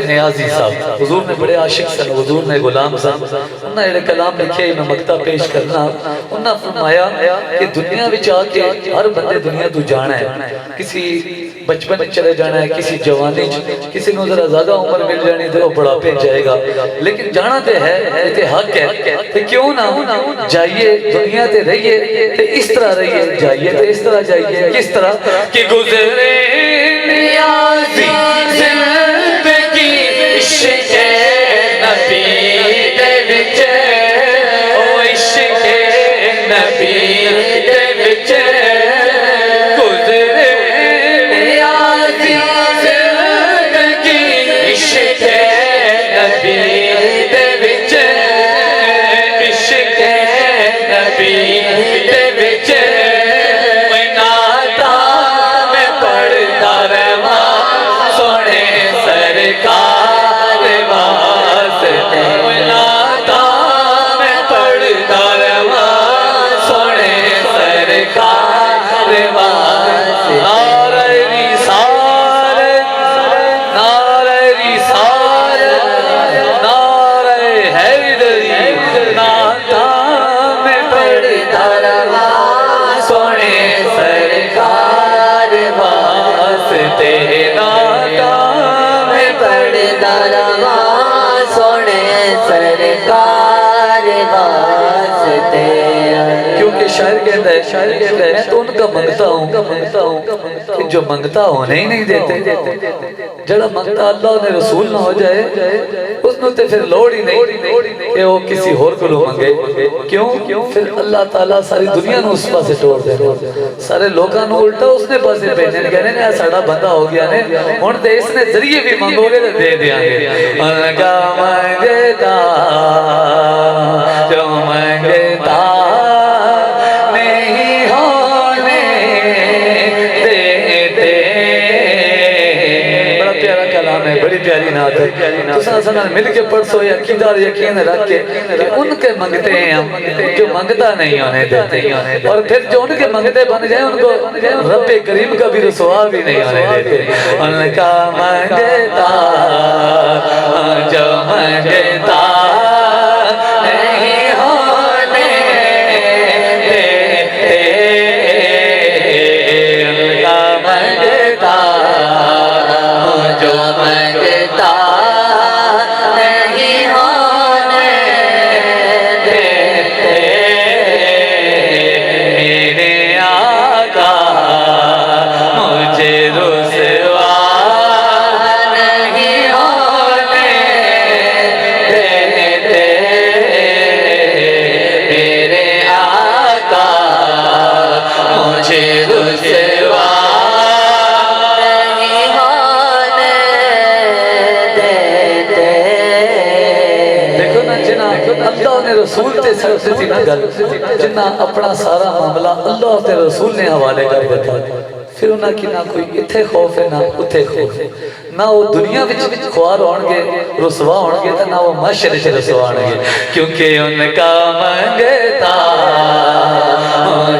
نیازی صاحب حضور نے بڑے عاشق سن، حضور نے غلام سن، انہاں ایڑے کلام لکھے میں مقطع پیش کرنا۔ انہاں فرمایا کہ دنیا وچ آ کے ہر بندے دنیا تو جانا ہے، کسی بچپن میں چلے جانا ہے، کسی جوانی کسی نو ذرا زیادہ عمر مل جانی تو وہ بڑھاپے جائے گا، لیکن جانا تے ہے، یہ تے حق ہے، تے کیوں نہ جائیے دنیا تے رہیے تے اس طرح رہیے، جائیے تے اس طرح جائیے، کس طرح کہ گزرے نیازی زندگی عشق نبی دے وچ، او عشق نبی دے وچ گزرے نیازی زندگی عشق نبی دے وچ، عشق نبی دے وچ شاعر کہتا ہے میں تو ان کا منگتا ہوں کہ جو منگتا ہونے ہی نہیں دیتے، جڑا منگتا اللہ نے رسول نہ ہو جائے اس نے تے پھر لوڑ ہی نہیں کہ وہ کسی اور کو منگے، کیوں؟ پھر اللہ تعالیٰ ساری دنیا نو اس پاسے توڑ دے، سارے لوگاں نو الٹا اس نے پاسے بھیجنے کہنے نے ساڑا بندہ ہو گیا نے ہن تے اس نے ذریعے بھی منگو گے تے دے دیاں گے، ان کا منگتا جو منگتا بڑی پیاری نعت ہے، تو ساتھ مل کے پڑھو عقیدہ اور یقین رکھ کے کہ ان کے منگتے ہیں ہم، جو منگتا نہیں ہونے دیتے، اور پھر جو ان کے منگتے بن جائیں ان کو رب کریم کا بھی رسوا بھی نہیں ہونے دیتے، ان کا منگتا جو منگتا نہیں ہونے دیتے، ان کا منگتا جو منگتا نہیں ہونے دیتے، میرے آقا مجھے رسوا نہیں ہونے دیتے، میرے آقا مجھے رسوا رسول تے سرسے تھی نہ گل، جنہ اپنا سارا معاملہ اللہ تے رسول نے حوالے کر دیتا، پھر انہاں کی نہ کوئی اتھے خوف ہے نہ اتھے خوف ہے، نہ وہ دنیا وچ خوار ہونگے رسوا ہونگے تھا نہ وہ معاشرے وچ رسوا ہونگے، کیونکہ ان کا منگتا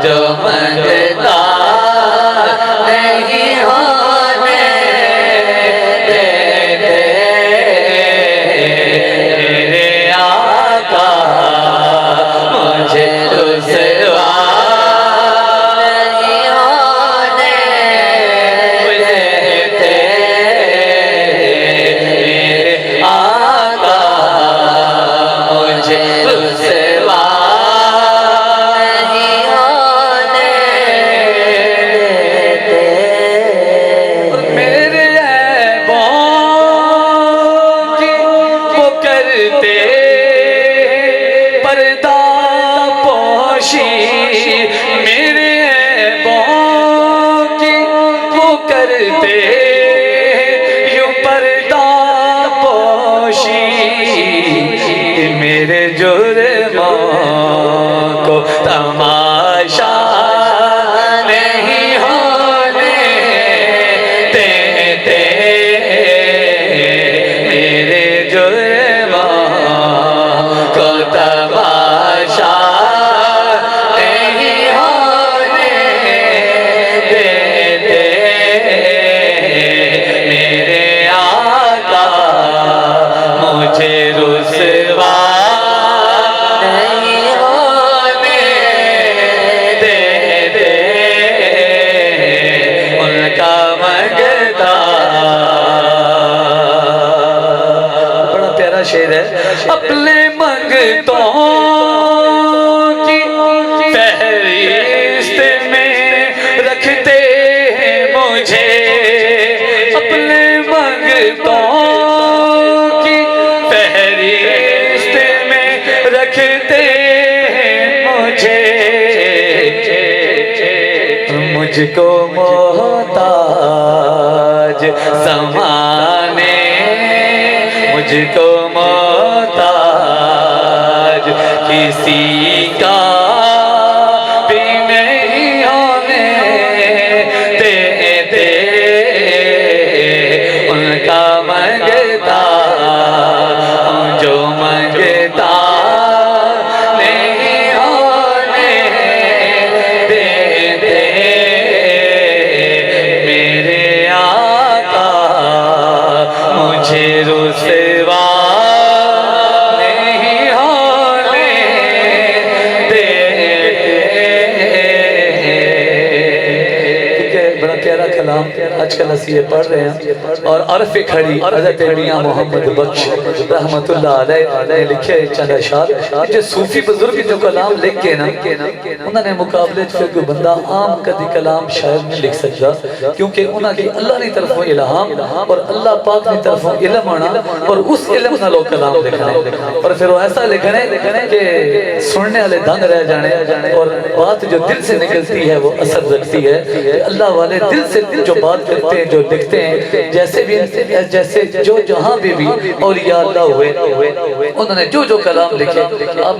جو منگتا نہیں ہونے دیتے، میرے آقا مجھے رسوا نہیں ہونے دیتے، میرے آقا مجھے رسوا نہیں ہونے دیتے، میرے عیبوں کی وہ کرتے پردہ پوشی، میرے عیبوں کی وہ کرتے یوں پردہ پوشی، میرے جرموں کو تماشا نہیں ہونے دیتے، میرے جرموں کو تماشا نہیں ہونے دیتے، میرے آقا منگتوں کی فہرست میں رکھتے ہیں مجھے، اپنے منگتوں کی فہرست میں رکھتے ہیں مجھے، مجھ کو محتاج زمانے، مجھ کو محتاج کسی کا بھی نہیں ہونے دیتے، ان کا منگتا ہوں جو منگتا نہیں ہونے دیتے، میرے آقا مجھے رسوا نہیں ہونے دیتے۔ ٹھیک ہے، بڑا پیارا کلام آج کل ہم یہ پڑھ رہے ہیں، اور عرف کھڑی حضرت میاں محمد بخش رحمت اللہ علیہ نے لکھے چند اشعار، جو صوفی بزرگ جو کلام لکھ کے نا انہوں نے مقابلے پھر کوئی بندہ عام کدی کلام شاید نہیں لکھ سکتا، کیونکہ انہوں کی اللہ نے طرفوں الہام اور اللہ پاک نے طرفوں علم آنا، اور اس علم نہ لوگ کلام لکھنے، اور پھر وہ ایسا لکھنے کہ سننے والے دنگ رہ جانے، اور بات جو دل سے نکلتی ہے وہ اثر رکھتی ہے۔ اللہ والے دل سے جو بات کرتے ہیں، جو لکھتے ہیں، جیسے بھی جیسے جو جہاں بھی اولیاء اللہ ہوئے، انہوں نے جو کلام لکھے آپ